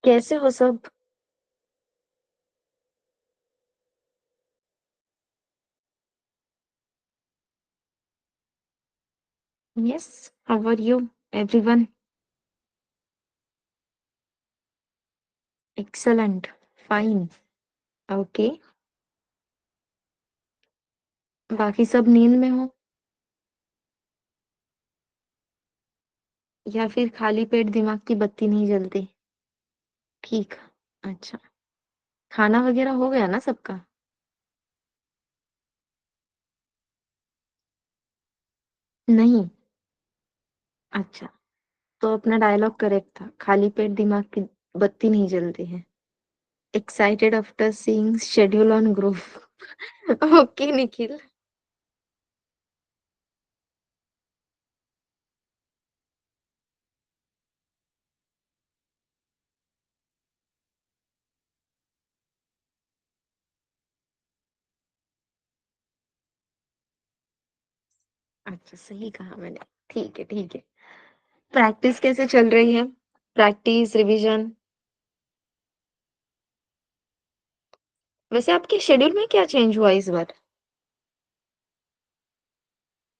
कैसे हो सब? Yes, how are you everyone? Excellent, fine, okay. बाकी सब नींद में हो या फिर खाली पेट दिमाग की बत्ती नहीं जलती? ठीक, अच्छा। खाना वगैरह हो गया ना सबका? नहीं, अच्छा। तो अपना डायलॉग करेक्ट था, खाली पेट दिमाग की बत्ती नहीं जलती है। Excited after seeing schedule on group. Okay Nikhil. अच्छा, सही कहा मैंने। ठीक है, ठीक है। प्रैक्टिस कैसे चल रही है? Practice, revision. वैसे आपके शेड्यूल में क्या चेंज हुआ इस बार?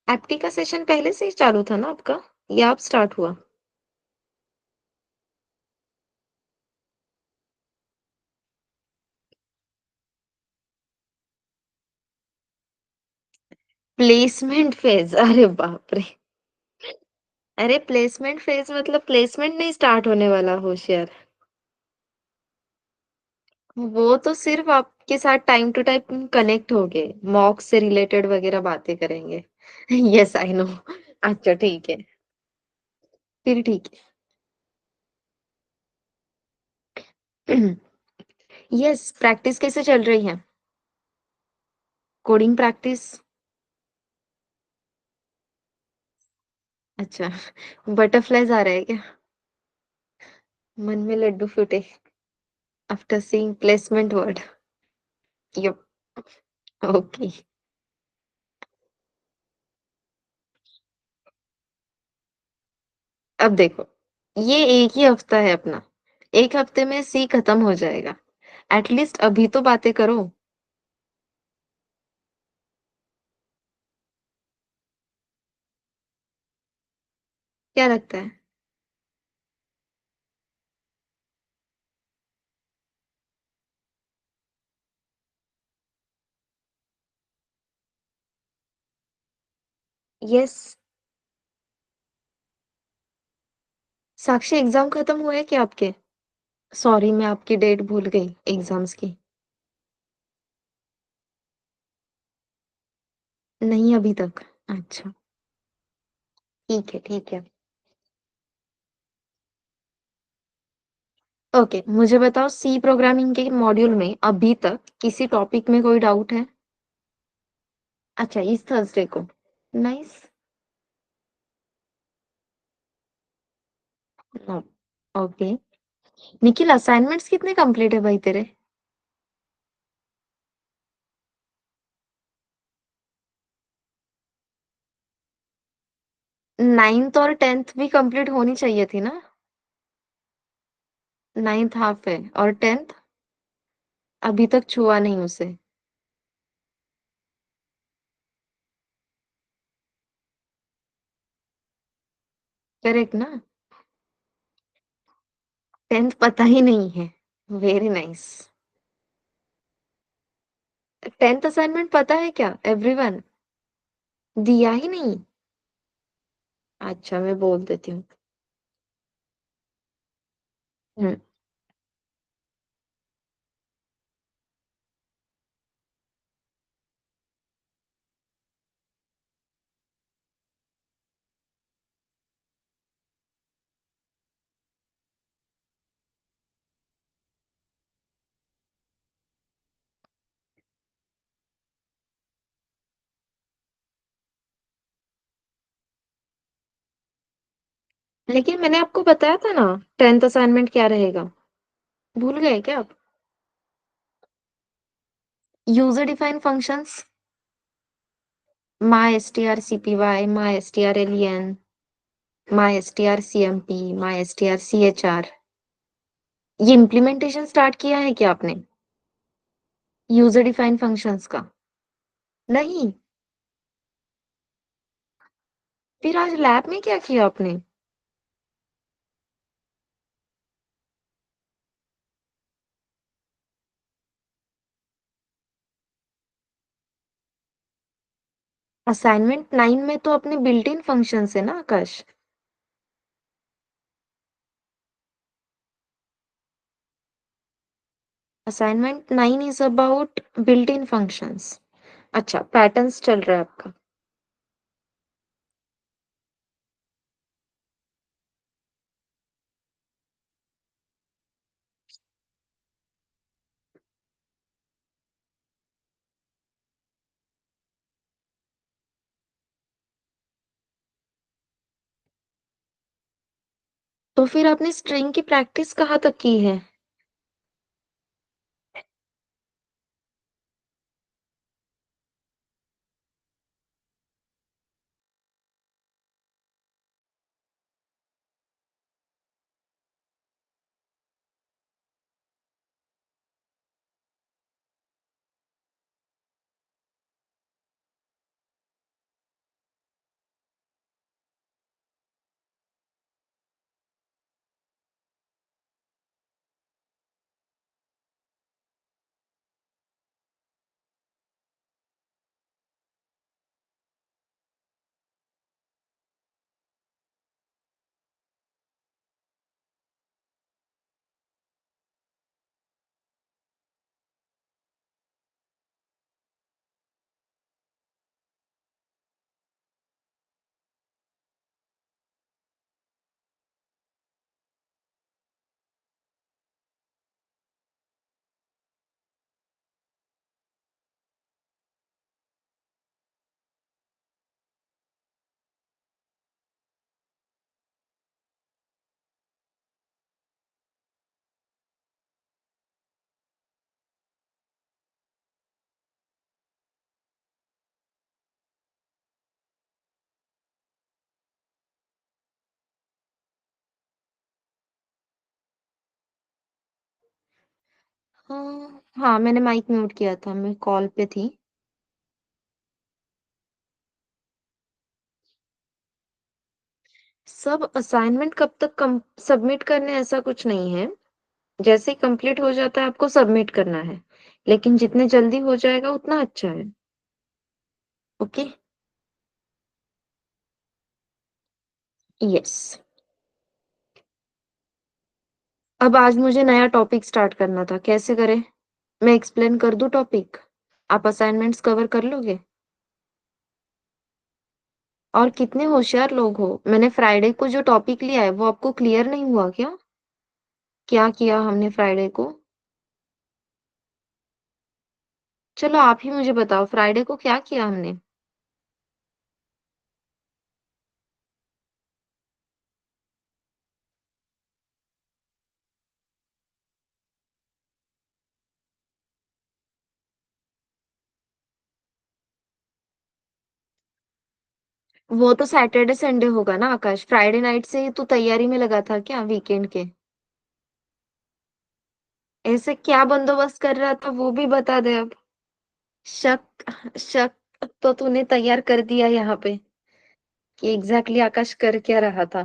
एप्टी का सेशन पहले से ही चालू था ना आपका, या अब स्टार्ट हुआ? प्लेसमेंट फेज, अरे बाप रे। अरे प्लेसमेंट फेज मतलब प्लेसमेंट नहीं स्टार्ट होने वाला, होशियार। वो तो सिर्फ आपके साथ टाइम टू टाइम कनेक्ट होंगे, मॉक से रिलेटेड वगैरह बातें करेंगे। Yes I know. अच्छा ठीक है, फिर ठीक है। यस, प्रैक्टिस कैसे चल रही है? Coding practice. अच्छा, बटरफ्लाईज आ रहा है क्या? मन में लड्डू फूटे after seeing placement word. Yup, okay. अब देखो, ये एक ही हफ्ता है अपना। एक हफ्ते में सी खत्म हो जाएगा। एटलीस्ट अभी तो बातें करो। क्या लगता है? यस। साक्षी, एग्जाम खत्म हुए क्या आपके? सॉरी, मैं आपकी डेट भूल गई एग्जाम्स की। नहीं अभी तक। अच्छा, ठीक है, ठीक है। ओके, मुझे बताओ, सी प्रोग्रामिंग के मॉड्यूल में अभी तक किसी टॉपिक में कोई डाउट है? अच्छा, इस थर्सडे को। Nice. No. Okay. Nikhil, assignments कितने कंप्लीट है भाई तेरे? 9th और 10th भी कंप्लीट होनी चाहिए थी ना? 9th हाफ है और 10th अभी तक छुआ नहीं उसे। करेक्ट ना? 10th पता ही नहीं है। Very nice. 10th असाइनमेंट पता है क्या एवरीवन? दिया ही नहीं। अच्छा, मैं बोल देती हूँ। हम्म, लेकिन मैंने आपको बताया था ना 10th असाइनमेंट क्या रहेगा। भूल गए क्या आप? User define functions, my S T R C P Y, my S T R L N, my S T R C M P, my S T R C H R. ये implementation start किया है क्या आपने? User defined functions का? नहीं, फिर आज lab में क्या किया आपने? असाइनमेंट 9 में तो अपने बिल्ट इन फंक्शंस है ना Akash? Assignment 9 is about built in functions. अच्छा, पैटर्न्स चल रहा है आपका। तो फिर आपने स्ट्रिंग की प्रैक्टिस कहाँ तक की है? हाँ, हाँ, मैंने माइक म्यूट किया था, मैं कॉल पे थी। सब असाइनमेंट कब तक कम सबमिट करने ऐसा कुछ नहीं है। जैसे ही कंप्लीट हो जाता है आपको सबमिट करना है। लेकिन जितने जल्दी हो जाएगा उतना अच्छा है। ओके? यस। अब आज मुझे नया टॉपिक स्टार्ट करना था, कैसे करें? मैं एक्सप्लेन कर दूँ टॉपिक? आप असाइनमेंट्स कवर कर लोगे? और कितने होशियार लोग हो, मैंने फ्राइडे को जो टॉपिक लिया है वो आपको क्लियर नहीं हुआ क्या? क्या किया हमने फ्राइडे को? चलो आप ही मुझे बताओ फ्राइडे को क्या किया हमने? वो तो सैटरडे संडे होगा ना आकाश, फ्राइडे नाइट से ही तू तैयारी में लगा था क्या वीकेंड के? ऐसे क्या बंदोबस्त कर रहा था वो भी बता दे अब। शक शक तो तूने तैयार कर दिया यहाँ पे कि एग्जैक्टली आकाश कर क्या रहा था।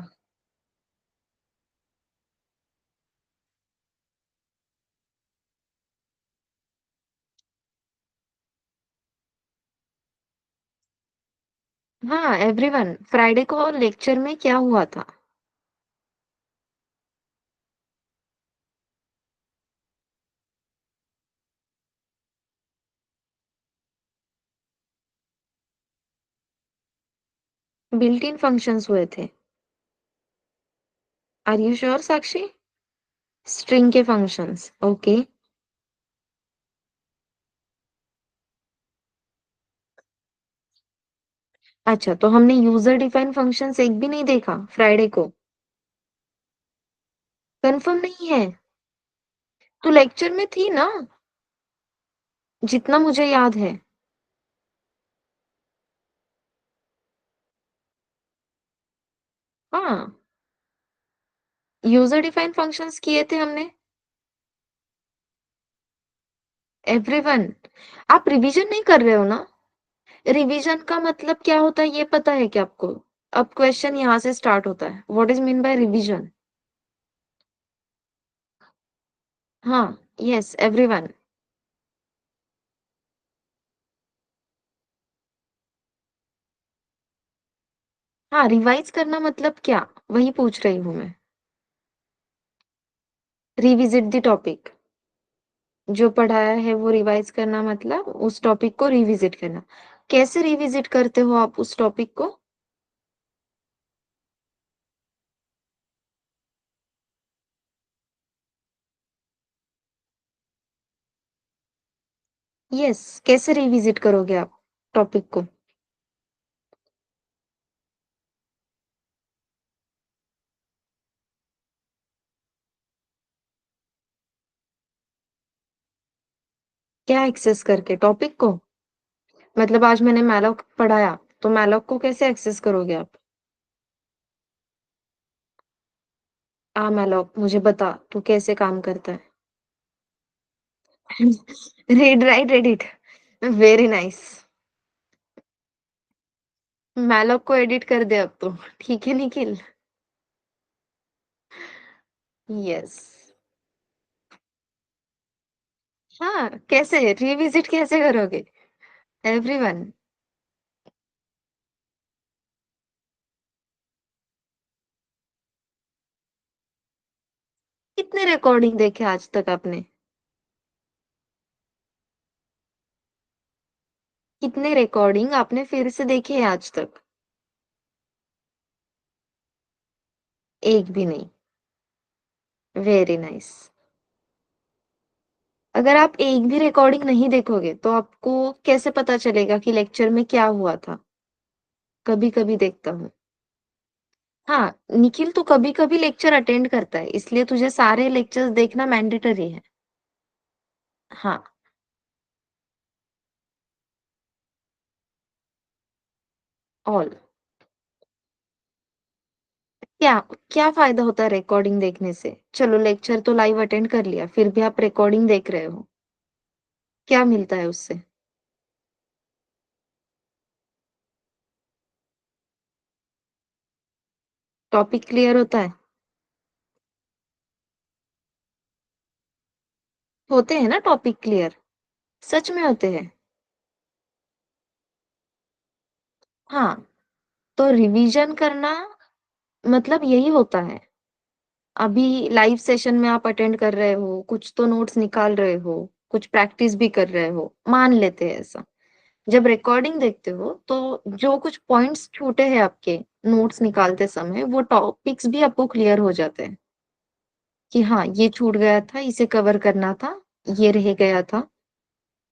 हाँ एवरीवन, फ्राइडे को लेक्चर में क्या हुआ था? बिल्ट इन फंक्शंस हुए थे। Are you sure Sakshi? String के फंक्शंस, ओके। अच्छा, तो हमने यूजर डिफाइन फंक्शंस एक भी नहीं देखा फ्राइडे को? कंफर्म नहीं है? तो लेक्चर में थी ना, जितना मुझे याद है। हाँ, यूजर डिफाइन फंक्शंस किए थे हमने। एवरीवन। आप रिवीजन नहीं कर रहे हो ना? रिवीजन का मतलब क्या होता है ये पता है क्या आपको? अब क्वेश्चन यहाँ से स्टार्ट होता है। What is mean by revision? हाँ, यस, एवरीवन। हाँ, रिवाइज करना मतलब क्या? वही पूछ रही हूँ मैं। Revisit the topic. जो पढ़ाया है वो रिवाइज करना मतलब उस टॉपिक को रिविजिट करना। कैसे रिविजिट करते हो आप उस टॉपिक को? यस, कैसे रिविजिट करोगे आप टॉपिक को? क्या एक्सेस करके टॉपिक को? मतलब आज मैंने मैलॉक पढ़ाया, तो मैलॉक को कैसे एक्सेस करोगे आप? मैलॉक मुझे बता, तू कैसे काम करता है? Read write edit. Very nice. Malloc को एडिट कर दे अब तो। ठीक है निखिल। यस। हाँ, कैसे रिविजिट कैसे करोगे? एवरीवन। कितने रिकॉर्डिंग देखे आज तक आपने? कितने रिकॉर्डिंग आपने फिर से देखे हैं आज तक? एक भी नहीं। Very nice. अगर आप एक भी रिकॉर्डिंग नहीं देखोगे तो आपको कैसे पता चलेगा कि लेक्चर में क्या हुआ था? कभी कभी देखता हूँ। हाँ, निखिल तो कभी कभी लेक्चर अटेंड करता है, इसलिए तुझे सारे लेक्चर्स देखना मैंडेटरी है। हाँ। ऑल। क्या क्या फायदा होता है रिकॉर्डिंग देखने से? चलो लेक्चर तो लाइव अटेंड कर लिया, फिर भी आप रिकॉर्डिंग देख रहे हो, क्या मिलता है उससे? टॉपिक क्लियर होता है? होते हैं ना टॉपिक क्लियर। सच में होते हैं। हाँ, तो रिवीजन करना मतलब यही होता है। अभी लाइव सेशन में आप अटेंड कर रहे हो, कुछ तो नोट्स निकाल रहे हो, कुछ प्रैक्टिस भी कर रहे हो, मान लेते हैं ऐसा। जब रिकॉर्डिंग देखते हो तो जो कुछ पॉइंट्स छूटे हैं आपके नोट्स निकालते समय, वो टॉपिक्स भी आपको क्लियर हो जाते हैं कि हाँ, ये छूट गया था, इसे कवर करना था, ये रह गया था।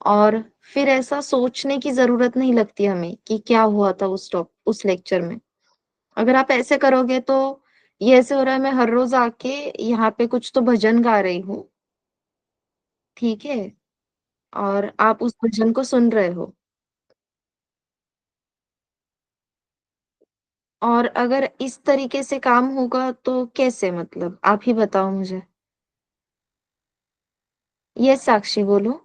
और फिर ऐसा सोचने की जरूरत नहीं लगती हमें कि क्या हुआ था उस लेक्चर में। अगर आप ऐसे करोगे तो ये ऐसे हो रहा है, मैं हर रोज आके यहाँ पे कुछ तो भजन गा रही हूँ, ठीक है, और आप उस भजन को सुन रहे हो। और अगर इस तरीके से काम होगा तो कैसे, मतलब आप ही बताओ मुझे। ये साक्षी बोलो।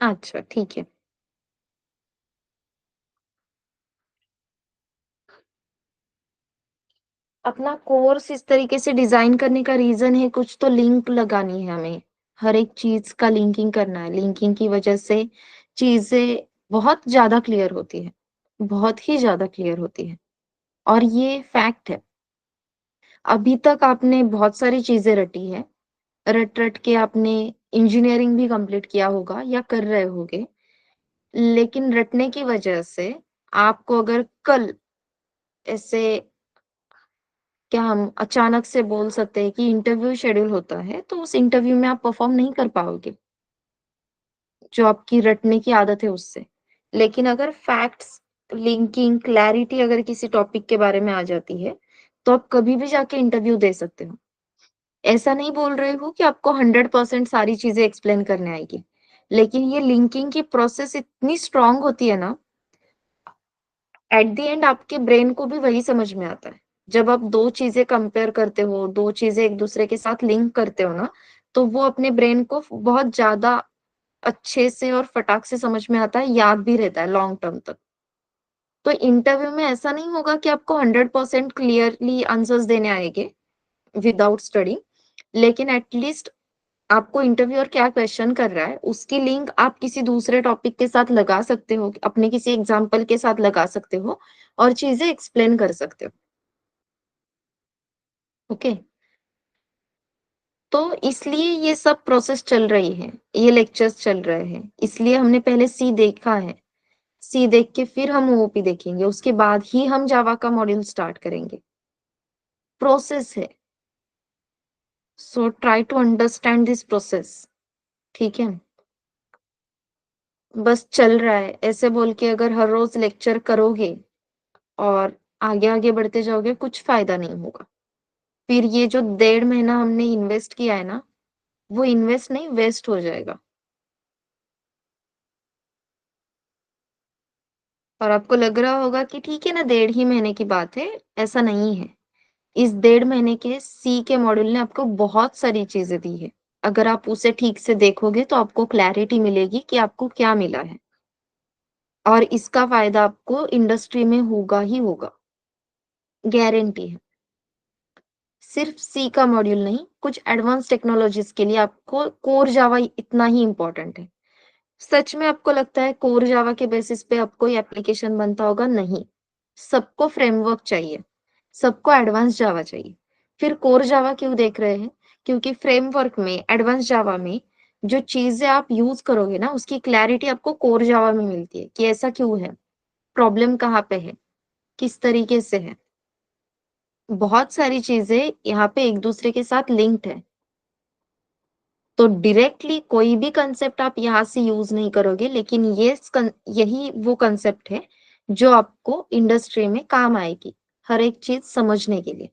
अच्छा ठीक है। अपना कोर्स इस तरीके से डिजाइन करने का रीजन है, कुछ तो लिंक लगानी है हमें। हर एक चीज का लिंकिंग करना है, लिंकिंग की वजह से चीजें बहुत ज्यादा क्लियर होती है, बहुत ही ज्यादा क्लियर होती है। और ये फैक्ट है। अभी तक आपने बहुत सारी चीजें रटी है, रट रट के आपने इंजीनियरिंग भी कंप्लीट किया होगा या कर रहे होगे, लेकिन रटने की वजह से आपको अगर कल ऐसे, क्या हम अचानक से बोल सकते हैं कि इंटरव्यू शेड्यूल होता है, तो उस इंटरव्यू में आप परफॉर्म नहीं कर पाओगे, जो आपकी रटने की आदत है उससे। लेकिन अगर फैक्ट्स, लिंकिंग, क्लैरिटी अगर किसी टॉपिक के बारे में आ जाती है, तो आप कभी भी जाके इंटरव्यू दे सकते हो। ऐसा नहीं बोल रही हूँ कि आपको 100% सारी चीजें एक्सप्लेन करने आएगी, लेकिन ये लिंकिंग की प्रोसेस इतनी स्ट्रांग होती है ना, एट द एंड आपके ब्रेन को भी वही समझ में आता है। जब आप 2 चीज़ें कंपेयर करते हो, 2 चीज़ें एक-दूसरे के साथ लिंक करते हो ना, तो वो अपने ब्रेन को बहुत ज़्यादा अच्छे से और फटाक से समझ में आता है, याद भी रहता है लॉन्ग टर्म तक। तो इंटरव्यू में ऐसा नहीं होगा कि आपको 100% क्लियरली आंसर्स देने आएँगे विदाउट स्टडी, लेकिन एट लीस्ट आपको इंटरव्यूअर क्या क्वेश्चन कर रहा है, उसकी लिंक आप किसी दूसरे टॉपिक के साथ लगा सकते हो, अपने किसी एग्जाम्पल के साथ लगा सकते हो और चीज़ें एक्सप्लेन कर सकते हो। ओके? तो इसलिए ये सब प्रोसेस चल रही है, ये लेक्चर्स चल रहे हैं, इसलिए हमने पहले सी देखा है। सी देख के फिर हम ओओपी देखेंगे, उसके बाद ही हम जावा का मॉड्यूल स्टार्ट करेंगे। प्रोसेस है, so try to understand this process. ठीक है? बस चल रहा है ऐसे बोल के अगर हर रोज लेक्चर करोगे और आगे-आगे बढ़ते जाओगे, कुछ फ़ायदा नहीं होगा। फिर ये जो 1.5 महीना हमने इन्वेस्ट किया है ना, वो इन्वेस्ट नहीं वेस्ट हो जाएगा। और आपको लग रहा होगा कि ठीक है ना, 1.5 ही महीने की बात है, ऐसा नहीं है। इस 1.5 महीने के सी के मॉड्यूल ने आपको बहुत सारी चीज़ें दी है। अगर आप उसे ठीक से देखोगे तो आपको क्लैरिटी मिलेगी कि आपको क्या मिला है और इसका फ़ायदा आपको इंडस्ट्री में होगा ही होगा, गारंटी है। सिर्फ सी का मॉड्यूल नहीं, कुछ एडवांस टेक्नोलॉजीज़ के लिए आपको कोर जावा इतना ही इम्पोर्टेंट है। सच में आपको लगता है कोर जावा के बेसिस पे अब कोई एप्लीकेशन बनता होगा? नहीं। सबको फ्रेमवर्क चाहिए, सबको एडवांस जावा चाहिए। फिर कोर जावा क्यों देख रहे हैं? क्योंकि फ्रेमवर्क में, एडवांस जावा में जो चीज़ें आप यूज़ करोगे ना, उसकी क्लैरिटी आपको कोर जावा में मिलती है कि ऐसा क्यों है? प्रॉब्लम कहाँ पे है? किस तरीके से है? बहुत सारी चीज़ें यहाँ पे एक-दूसरे के साथ लिंक्ड है। तो डायरेक्टली कोई भी कांसेप्ट आप यहाँ से यूज़ नहीं करोगे, लेकिन यही वो कांसेप्ट है, जो आपको इंडस्ट्री में काम आएगी, हर एक चीज़ समझने के लिए।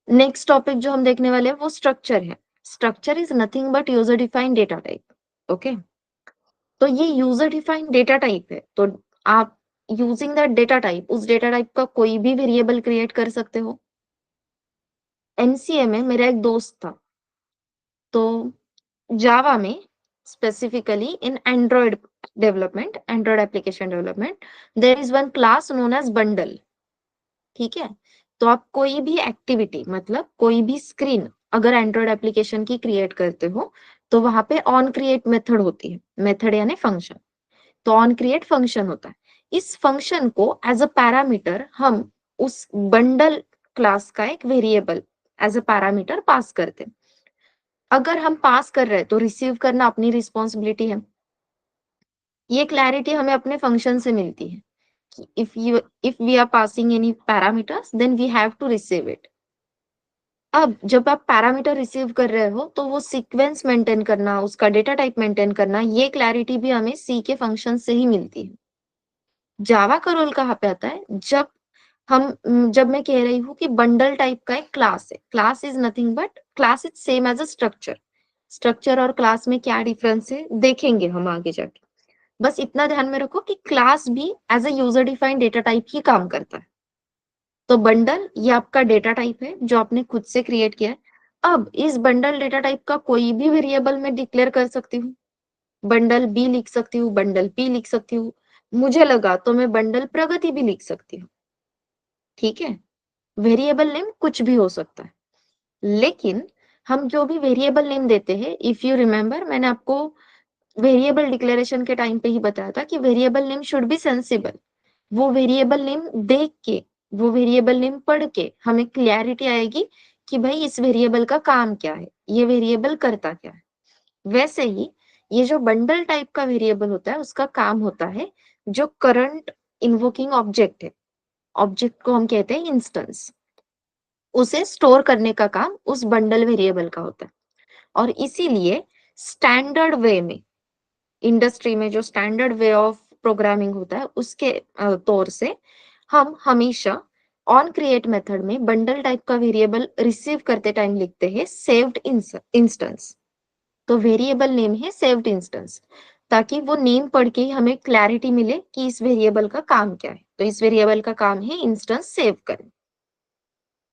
नेक्स्ट टॉपिक जो हम देखने वाले हैं वो स्ट्रक्चर है। Structure is nothing but user defined data type, okay? तो ये यूज़र डिफाइंड डेटा टाइप है, तो आप यूजिंग दैट डेटा टाइप, उस डेटा टाइप का कोई भी वेरिएबल क्रिएट कर सकते हो। एमसीए में मेरा एक दोस्त था, तो जावा में specifically in Android application development, there is one class known as bundle. ठीक है? तो आप कोई भी एक्टिविटी, मतलब कोई भी स्क्रीन अगर एंड्रॉयड एप्लीकेशन की क्रिएट करते हो, तो वहां पे ऑन क्रिएट मेथड होती है, मेथड यानी फंक्शन। तो ऑन क्रिएट फंक्शन होता है। इस फंक्शन को एज अ पैरामीटर हम उस बंडल क्लास का एक variable as a parameter pass करते हैं। अगर हम पास कर रहे हैं तो रिसीव करना अपनी रिस्पॉन्सिबिलिटी है। ये क्लैरिटी हमें अपने फंक्शन से मिलती है कि if we are passing any parameters then we have to receive it. अब जब आप पैरामीटर रिसीव कर रहे हो तो वो सीक्वेंस मेंटेन करना, उसका डेटा टाइप मेंटेन करना, ये क्लैरिटी भी हमें सी के फंक्शन से ही मिलती है। जावा का रोल कहाँ पे आता है? जब मैं कह रही हूँ कि बंडल टाइप का एक क्लास है। Class is nothing but class is same as a structure. Structure और क्लास में क्या डिफरेंस है देखेंगे हम आगे जाके। बस इतना ध्यान में रखो कि क्लास भी as a user defined data type ही काम करता है। तो बंडल ये आपका डेटा टाइप है जो आपने खुद से क्रिएट किया है। अब इस बंडल डेटा टाइप का कोई भी वेरिएबल मैं डिक्लेयर कर सकती हूँ। बंडल बी लिख सकती हूँ, बंडल पी लिख सकती हूँ। मुझे लगा तो मैं बंडल प्रगति भी लिख सकती हूँ। ठीक है? वेरिएबल नेम कुछ भी हो सकता है। लेकिन हम जो भी वेरिएबल नेम देते हैं, इफ यू रिमेंबर, मैंने आपको वेरिएबल डिक्लेरेशन के टाइम पे ही बताया था कि variable name should be sensible. वो वेरिएबल नेम देख के, वो वेरिएबल नेम पढ़ के हमें क्लैरिटी आएगी कि भाई इस वेरिएबल का काम क्या है, ये वेरिएबल करता क्या है। वैसे ही ये जो बंडल टाइप का वेरिएबल होता है, उसका काम होता है जो करंट इन्वोकिंग ऑब्जेक्ट है, ऑब्जेक्ट को हम कहते हैं इंस्टेंस, उसे स्टोर करने का काम उस बंडल वेरिएबल का होता है। और इसीलिए स्टैंडर्ड वे में, इंडस्ट्री में जो स्टैंडर्ड वे ऑफ प्रोग्रामिंग होता है उसके तौर से हम हमेशा ऑन क्रिएट मेथड में बंडल टाइप का वेरिएबल रिसीव करते टाइम लिखते हैं सेव्ड इंस्टेंस। तो वेरिएबल नेम है सेव्ड इंस्टेंस। ताकि वो नेम पढ़ के ही हमें क्लैरिटी मिले कि इस वेरिएबल का काम क्या है। तो इस वेरिएबल का काम है इंस्टेंस सेव करना।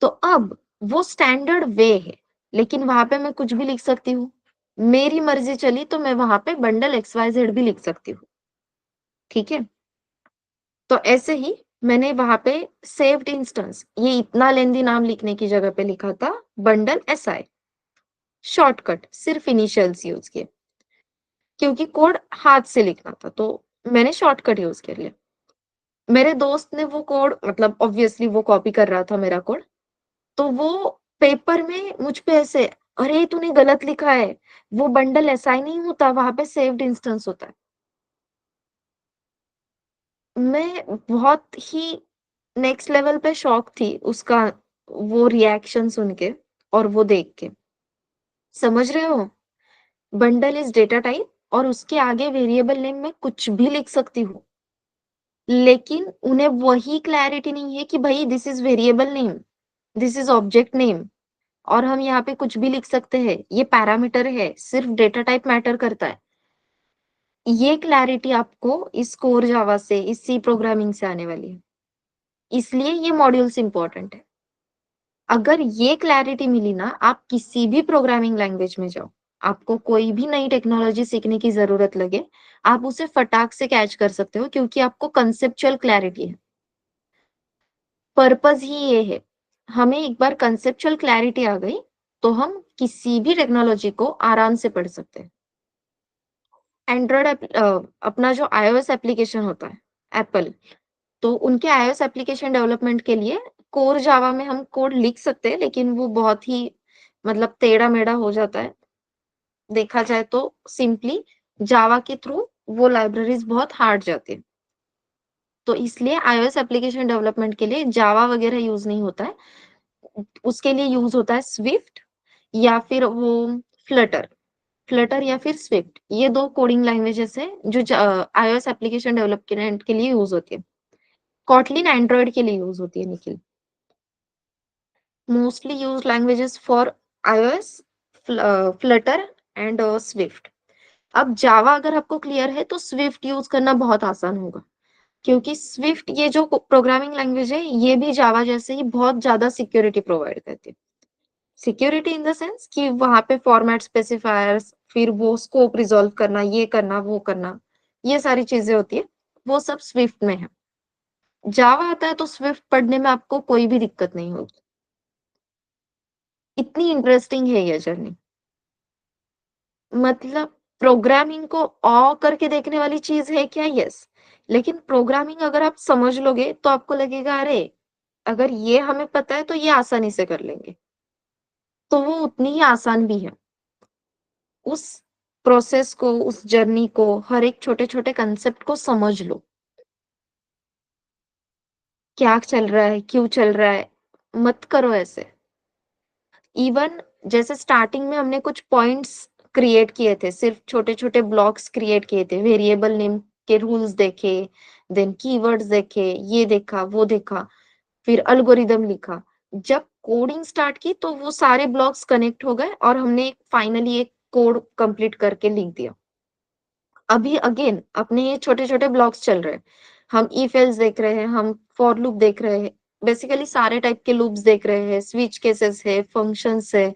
तो अब वो स्टैंडर्ड वे है, लेकिन वहां पे मैं कुछ भी लिख सकती हूँ। मेरी मर्जी चली तो मैं वहां पे बंडल XYZ भी लिख सकती हूँ। ठीक है? तो ऐसे ही मैंने वहां पे सेव्ड इंस्टेंस ये इतना लेंदी नाम लिखने की जगह पे लिखा था बंडल SI। शॉर्टकट सिर्फ इनिशियल्स यूज किए, क्योंकि कोड हाथ से लिखना था तो मैंने शॉर्टकट यूज कर लिया। मेरे दोस्त ने वो कोड मतलब ऑब्वियसली वो कॉपी कर रहा था मेरा कोड, तो वो पेपर में मुझ पे ऐसे, अरे तूने गलत लिखा है, वो बंडल SI नहीं होता, वहां पे सेव्ड इंस्टेंस होता है। मैं बहुत ही नेक्स्ट लेवल पे शॉक थी उसका, वो रिएक्शन सुन के और वो देख के। समझ रहे हो? बंडल इज डेटा टाइप और उसके आगे वेरिएबल नेम में कुछ भी लिख सकती हूँ। लेकिन उन्हें वही क्लैरिटी नहीं है कि भाई this is variable name, this is object name और हम यहाँ पे कुछ भी लिख सकते हैं। ये पैरामीटर है, सिर्फ डेटा टाइप मैटर करता है। ये क्लैरिटी आपको इस कोर जावा से, इस सी प्रोग्रामिंग से आने वाली है। इसलिए ये मॉड्यूल्स इंपॉर्टेंट है। अगर ये क्लैरिटी मिली ना, आप किसी भी प्रोग्रामिंग लैंग्वेज में जाओ, आपको कोई भी नई टेक्नोलॉजी सीखने की जरूरत लगे, आप उसे फटाक से कैच कर सकते हो क्योंकि आपको कंसेप्चुअल क्लैरिटी है। पर्पस ही ये है, हमें एक बार कंसेप्चुअल क्लैरिटी आ गई तो हम किसी भी टेक्नोलॉजी को आराम से पढ़ सकते हैं। एंड्रॉयड अपना जो iOS एप्लीकेशन होता है, एप्पल, तो उनके iOS एप्लीकेशन डेवलपमेंट के लिए कोर जावा में हम कोड लिख सकते हैं, लेकिन वो बहुत ही मतलब टेढ़ा-मेढ़ा हो जाता है। देखा जाए तो सिंपली जावा के थ्रू वो लाइब्रेरीज बहुत हार्ड जाती है। तो इसलिए iOS एप्लीकेशन डेवलपमेंट के लिए जावा वगैरह यूज़ नहीं होता है। उसके लिए यूज़ होता है स्विफ्ट या फिर वो फ्लटर। फ्लटर या फिर स्विफ्ट, ये 2 कोडिंग लैंग्वेजेस हैं जो iOS एप्लीकेशन डेवलपमेंट के लिए यूज़ होती है। कॉटलिन एंड्रॉयड के लिए यूज़ होती है Nikhil. Mostly used languages for iOS, Flutter and Swift. अब जावा अगर आपको क्लियर है तो स्विफ्ट यूज करना बहुत आसान होगा, क्योंकि स्विफ्ट ये जो प्रोग्रामिंग लैंग्वेज है ये भी जावा जैसे ही बहुत ज्यादा सिक्योरिटी प्रोवाइड करती है। सिक्योरिटी इन द सेंस कि वहां पे फॉर्मेट स्पेसिफायर्स, फिर वो स्कोप रिजॉल्व करना, ये करना वो करना, ये सारी चीजें होती है, वो सब स्विफ्ट में है। जावा आता है तो स्विफ्ट पढ़ने में आपको कोई भी दिक्कत नहीं होगी। इतनी इंटरेस्टिंग है ये जर्नी। मतलब प्रोग्रामिंग को करके देखने वाली चीज है क्या? यस। लेकिन प्रोग्रामिंग अगर आप समझ लोगे तो आपको लगेगा अरे, अगर ये हमें पता है तो ये आसानी से कर लेंगे। तो वो उतनी ही आसान भी है। उस प्रोसेस को, उस जर्नी को, हर एक छोटे-छोटे कंसेप्ट को समझ लो। क्या चल रहा है, क्यों चल रहा है, मत करो ऐसे। इवन जैसे स्टार्टिंग में हमने कुछ पॉइंट्स क्रिएट किए थे, सिर्फ छोटे-छोटे ब्लॉक्स क्रिएट किए थे, वेरिएबल नेम के रूल्स देखे, देन कीवर्ड्स देखे, ये देखा, वो देखा, फिर एल्गोरिदम लिखा। जब कोडिंग स्टार्ट की तो वो सारे ब्लॉक्स कनेक्ट हो गए और हमने फाइनली एक कोड कंप्लीट करके लिख दिया। अभी अगेन अपने ये छोटे-छोटे ब्लॉक्स चल रहे हैं। हम इफ एल्स देख रहे हैं, हम फॉर लूप देख रहे हैं, बेसिकली सारे टाइप के लूप्स देख रहे हैं, स्विच केसेस है, फंक्शंस है,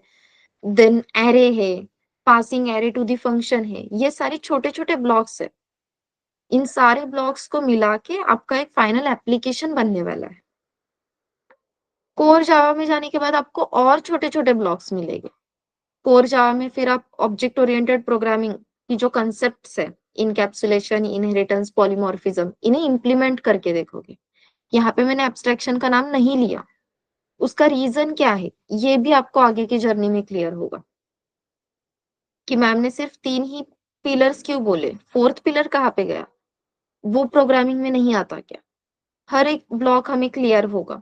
देन एरे है, passing array to the function है, ये सारे छोटे-छोटे ब्लॉक्स है। इन सारे ब्लॉक्स को मिला के आपका एक फाइनल एप्लीकेशन बनने वाला है। कोर जावा में जाने के बाद आपको और छोटे-छोटे ब्लॉक्स मिलेंगे। कोर जावा में फिर आप ऑब्जेक्ट ओरिएंटेड प्रोग्रामिंग की जो कांसेप्ट्स है, इनकैप्सुलेशन, इनहेरिटेंस, पॉलीमॉर्फिज्म, इन्हें इम्प्लीमेंट करके देखोगे। यहाँ पे मैंने एब्स्ट्रैक्शन का नाम नहीं लिया। उसका रीजन क्या है, ये भी आपको आगे की जर्नी में क्लियर होगा कि मैम ने सिर्फ 3 ही पिलर्स क्यों बोले, 4th पिलर कहाँ पे गया? वो प्रोग्रामिंग में नहीं आता क्या? हर एक ब्लॉक हमें क्लियर होगा।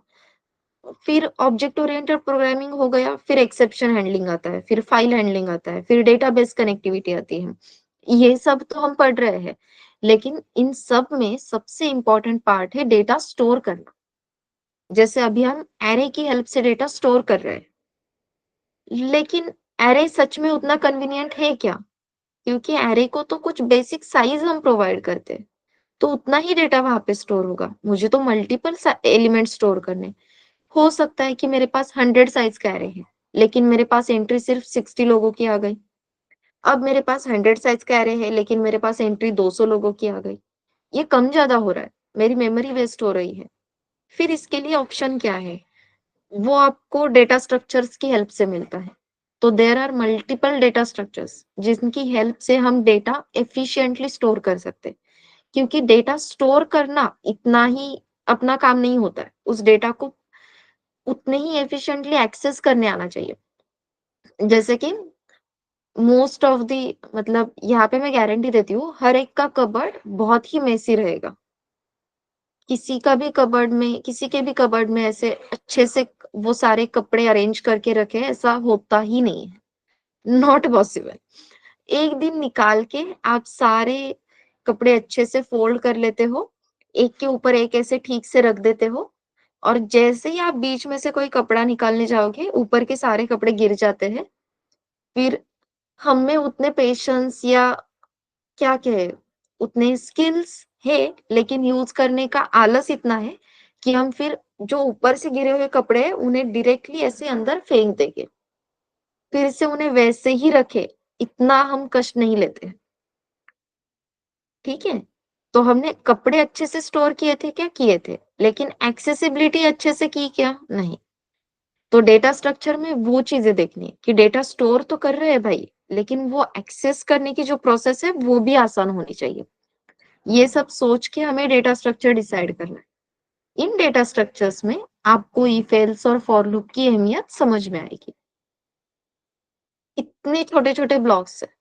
फिर ऑब्जेक्ट ओरिएंटेड प्रोग्रामिंग हो गया, फिर एक्सेप्शन हैंडलिंग आता है, फिर फाइल हैंडलिंग आता है, फिर डेटाबेस कनेक्टिविटी आती है। ये सब तो हम पढ़ रहे हैं, लेकिन इन सब में सबसे इम्पोर्टेंट पार्ट है डेटा स्टोर करना। जैसे अभी हम एरे की हेल्प से डेटा स्टोर कर रहे हैं, लेकिन एरे सच में उतना कन्वीनियंट है क्या? क्योंकि एरे को तो कुछ बेसिक साइज़ हम प्रोवाइड करते हैं, तो उतना ही डेटा वहाँ पे स्टोर होगा। मुझे तो मल्टीपल एलिमेंट स्टोर करने हैं। हो सकता है कि मेरे पास 100 साइज़ का एरे है, लेकिन मेरे पास एंट्री सिर्फ 60 लोगों की आ गई। अब मेरे पास 100 साइज़ का एरे है, लेकिन मेरे पास एंट्री 200 लोगों की आ गई। ये कम ज़्यादा हो रहा है, मेरी मेमोरी वेस्ट हो रही है। फिर इसके लिए ऑप्शन क्या है? वो आपको डेटा स्ट्रक्चर्स की हेल्प से मिलता है। तो there are multiple data structures जिनकी हेल्प से हम डेटा एफिशिएंटली स्टोर कर सकते हैं। क्योंकि डेटा स्टोर करना इतना ही अपना काम नहीं होता है। उस डेटा को उतने ही एफिशिएंटली एक्सेस करने आना चाहिए। जैसे कि मोस्ट ऑफ द मतलब यहाँ पे मैं गारंटी देती हूँ, हर एक का कबर्ड बहुत ही मेसी रहेगा। किसी के भी कबर्ड में ऐसे अच्छे से वो सारे कपड़े अरेंज करके रखे, ऐसा होता ही नहीं है। Not possible. एक दिन निकाल के आप सारे कपड़े अच्छे से फ़ोल्ड कर लेते हो, एक के ऊपर एक ऐसे ठीक से रख देते हो और जैसे ही आप बीच में से कोई कपड़ा निकालने जाओगे, ऊपर के सारे कपड़े गिर जाते हैं। फिर हम में उतने पेशेंस या क्या कहें, उतने स्किल्स है, लेकिन यूज़ करने का आलस इतना है कि हम फिर जो ऊपर से गिरे हुए कपड़े हैं, उन्हें डायरेक्टली ऐसे अंदर फेंक देंगे। फिर से उन्हें वैसे ही रखें, इतना हम कष्ट नहीं लेते हैं। ठीक है? तो हमने कपड़े अच्छे से स्टोर किए थे क्या? किए थे। लेकिन एक्सेसिबिलिटी अच्छे से की क्या? नहीं। तो डेटा स्ट्रक्चर में वो चीज़ें देखनी है कि डेटा स्टोर तो कर रहे हैं भाई, लेकिन वो एक्सेस करने की जो प्रोसेस है, वो भी आसान होनी चाहिए। ये सब सोच के हमें डेटा स्ट्रक्चर डिसाइड करना है। इन डेटा स्ट्रक्चर्स में आपको इफ एल्स और फॉर लूप की अहमियत समझ में आएगी। इतने छोटे-छोटे ब्लॉक्स हैं।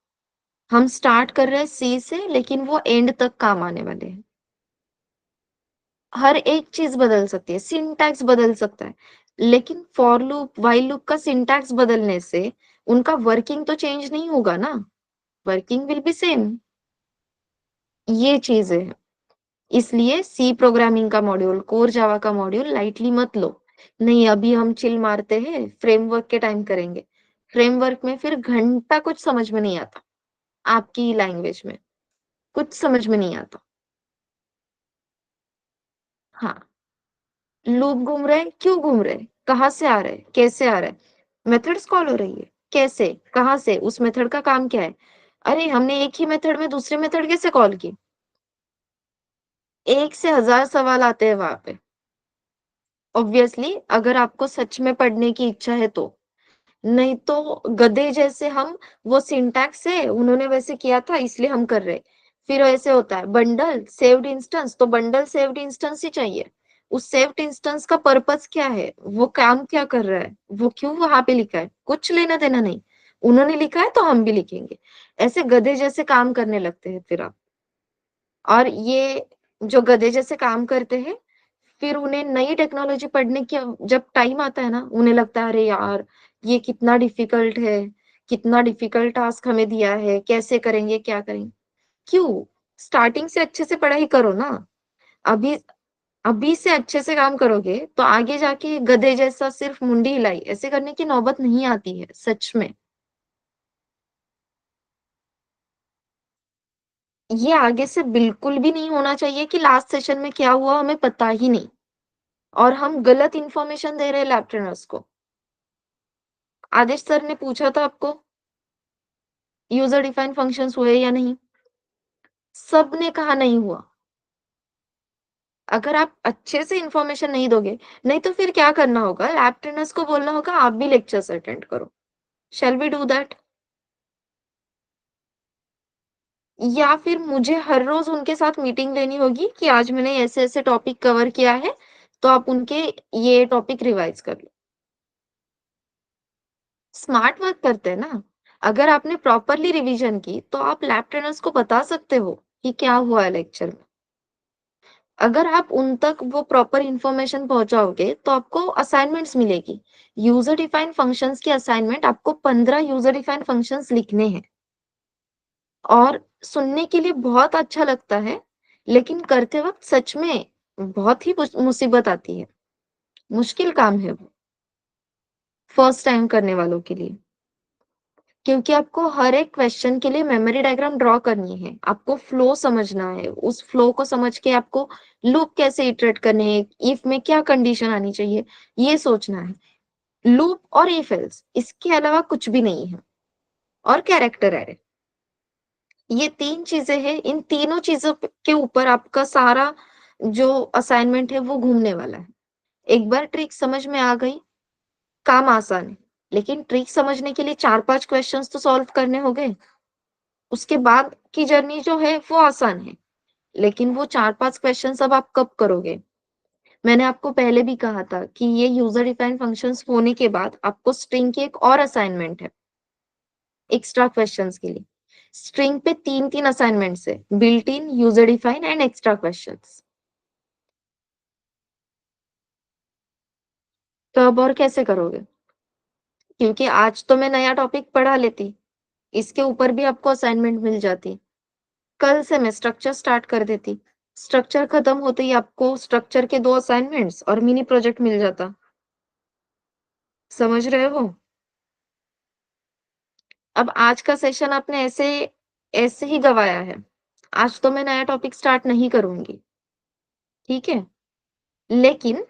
हम स्टार्ट कर रहे हैं सी से, लेकिन वो एंड तक काम आने वाले हैं। हर एक चीज़ बदल सकती है, सिंटैक्स बदल सकता है, लेकिन फॉर लूप, व्हाइल लूप का सिंटैक्स बदलने से उनका वर्किंग तो चेंज नहीं होगा ना, वर्किंग विल बी सेम। ये चीज़ें हैं। इसलिए सी प्रोग्रामिंग का मॉड्यूल, कोर जावा का मॉड्यूल लाइटली मत लो। नहीं, अभी हम चिल मारते हैं, फ्रेमवर्क के टाइम करेंगे। फ्रेमवर्क में फिर घंटा कुछ समझ में नहीं आता, आपकी लैंग्वेज में, कुछ समझ में नहीं आता। हाँ। लूप घूम रहे हैं, क्यों घूम रहे हैं? कहाँ से आ रहे हैं? कैसे आ रहा है? मेथड्स कॉल हो रही है, कैसे? कहाँ से? उस मेथड का काम क्या है? अरे! हमने एक ही मेथड में दूसरे मेथड कैसे कॉल की? एक से हज़ार सवाल आते हैं वहाँ पे। ऑब्वियसली अगर आपको सच में पढ़ने की इच्छा है तो। नहीं तो गधे जैसे हम वो सिंटैक्स है, उन्होंने वैसे किया था इसलिए हम कर रहे। फिर ऐसे होता है बंडल सेव्ड इंस्टेंस, तो बंडल सेव्ड इंस्टेंस ही चाहिए। उस सेव्ड इंस्टेंस का पर्पस क्या है? वो काम क्या कर रहा है? वो क्यों वहाँ पे लिखा है? कुछ लेना-देना नहीं। उन्होंने लिखा है तो हम भी लिखेंगे। ऐसे गधे जैसे काम करने लगते हैं फिर आप। और ये जो गधे जैसे काम करते हैं, फिर उन्हें नई टेक्नोलॉजी पढ़ने की जब टाइम आता है ना, उन्हें लगता है अरे यार! ये कितना डिफ़िकल्ट है, कितना डिफ़िकल्ट टास्क हमें दिया है, कैसे करेंगे, क्या करेंगे? क्यों? स्टार्टिंग से अच्छे से पढ़ाई करो ना। अभी अभी से अच्छे से काम करोगे, तो आगे जाके गधे जैसा सिर्फ़ मुंडी हिलाई, ऐसे करने की नौबत नहीं आती है, सच में। ये आगे से बिल्कुल भी नहीं होना चाहिए कि लास्ट सेशन में क्या हुआ हमें पता ही नहीं और हम गलत इन्फॉर्मेशन दे रहे हैं लैब ट्रेनर्स को। आदेश सर ने पूछा था आपको यूज़र डिफाइंड फंक्शंस हुए या नहीं? सबने कहा नहीं हुआ। अगर आप अच्छे से इन्फॉर्मेशन नहीं दोगे, नहीं तो फिर क्या करना होगा, लैब ट्रेनर्स को बोलना होगा आप भी लेक्चर्स अटेंड करो। Shall we do that? या फिर मुझे हर रोज़ उनके साथ मीटिंग लेनी होगी कि आज मैंने ऐसे-ऐसे टॉपिक कवर किया है, तो आप उनके ये टॉपिक रिवाइज़ कर लो। स्मार्ट वर्क करते हैं ना। अगर आपने प्रॉपरली रिवीजन की, तो आप लैब ट्रेनर्स को बता सकते हो कि क्या हुआ है लेक्चर में। अगर आप उन तक वो प्रॉपर इन्फॉर्मेशन पहुँचाओगे, तो आपको असाइनमेंट्स मिलेगी। यूज़र डिफाइंड फंक्शंस की असाइनमेंट आपको 15 यूज़र डिफाइंड फंक्शंस लिखने हैं और सुनने के लिए बहुत अच्छा लगता है, लेकिन करते वक़्त सच में बहुत ही मुसीबत आती है। मुश्किल काम है वो, फर्स्ट टाइम करने वालों के लिए। क्योंकि आपको हर एक क्वेश्चन के लिए मेमोरी डायग्राम ड्रॉ करनी है, आपको फ्लो समझना है, उस फ्लो को समझ के आपको लूप कैसे इटरेट करने हैं, इफ में क्या कंडीशन आनी चाहिए, ये सोचना है। लूप और इफ एल्स, इसके अलावा कुछ भी नहीं है। और कैरेक्टर एरे, ये 3 चीज़ें हैं, इन तीनों चीज़ों के ऊपर आपका सारा जो असाइनमेंट है वो घूमने वाला है। एक बार ट्रिक समझ में आ गई, काम आसान है। लेकिन ट्रिक समझने के लिए 4-5 क्वेश्चंस तो सॉल्व करने होंगे। उसके बाद की जर्नी जो है वो आसान है। लेकिन वो 4-5 क्वेश्चंस अब आप कब करोगे? मैंने आपको पहले भी कहा था कि ये यूज़र डिफाइंड फंक्शंस होने के बाद आपको स्ट्रिंग की एक और असाइनमेंट है, एक्स्ट्रा क्वेश्चंस के लिए। स्ट्रिंग पे 3-3 असाइनमेंट्स है, built in, user define and extra questions. तो अब और कैसे करोगे? क्योंकि आज तो मैं नया टॉपिक पढ़ा लेती, इसके ऊपर भी आपको असाइनमेंट मिल जाती। कल से मैं स्ट्रक्चर स्टार्ट कर देती। स्ट्रक्चर खत्म होते ही आपको स्ट्रक्चर के 2 असाइनमेंट्स और मिनी प्रोजेक्ट मिल जाता। समझ रहे हो? अब आज का सेशन आपने ऐसे ऐसे ही गँवाया है। आज तो मैं नया टॉपिक स्टार्ट नहीं करूँगी, ठीक है? लेकिन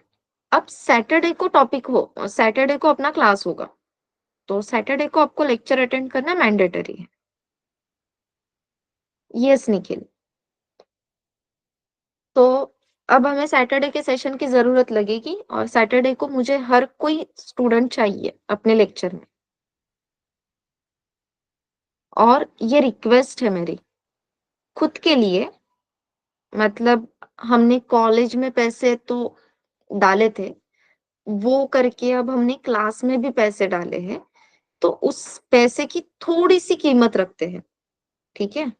अब सैटरडे को अपना क्लास होगा। तो सैटरडे को आपको लेक्चर अटेंड करना मैंडेटरी है। यस निखिल। तो अब हमें सैटरडे के सेशन की ज़रूरत लगेगी और सैटरडे को मुझे हर कोई स्टूडेंट चाहिए अपने लेक्चर में। और ये रिक्वेस्ट है मेरी खुद के लिए, मतलब हमने कॉलेज में पैसे तो डाले थे, वो करके अब हमने क्लास में भी पैसे डाले हैं, तो उस पैसे की थोड़ी-सी कीमत रखते हैं, ठीक है?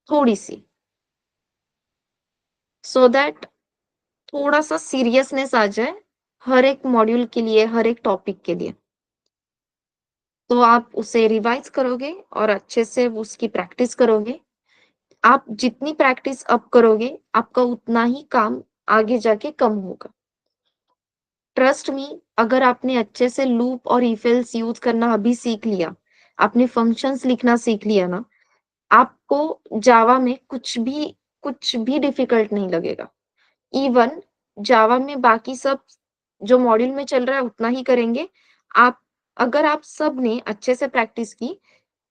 थोड़ी-सी, सो दैट थोड़ा-सा सीरियसनेस आ जाए, हर एक मॉड्यूल के लिए, हर एक टॉपिक के लिए। तो आप उसे रिवाइज़ करोगे और अच्छे से उसकी प्रैक्टिस करोगे। आप जितनी प्रैक्टिस अब करोगे, आपका उतना ही काम आगे जाके कम होगा। ट्रस्ट मी, अगर आपने अच्छे से लूप और इफ एल्स यूज़ करना अभी सीख लिया, आपने फंक्शंस लिखना सीख लिया ना, आपको जावा में कुछ भी डिफ़िकल्ट नहीं लगेगा। इवन जावा में बाकी सब जो मॉड्यूल में चल रहा है उतना ही करेंगे। आप अगर आप सब ने अच्छे से प्रैक्टिस की,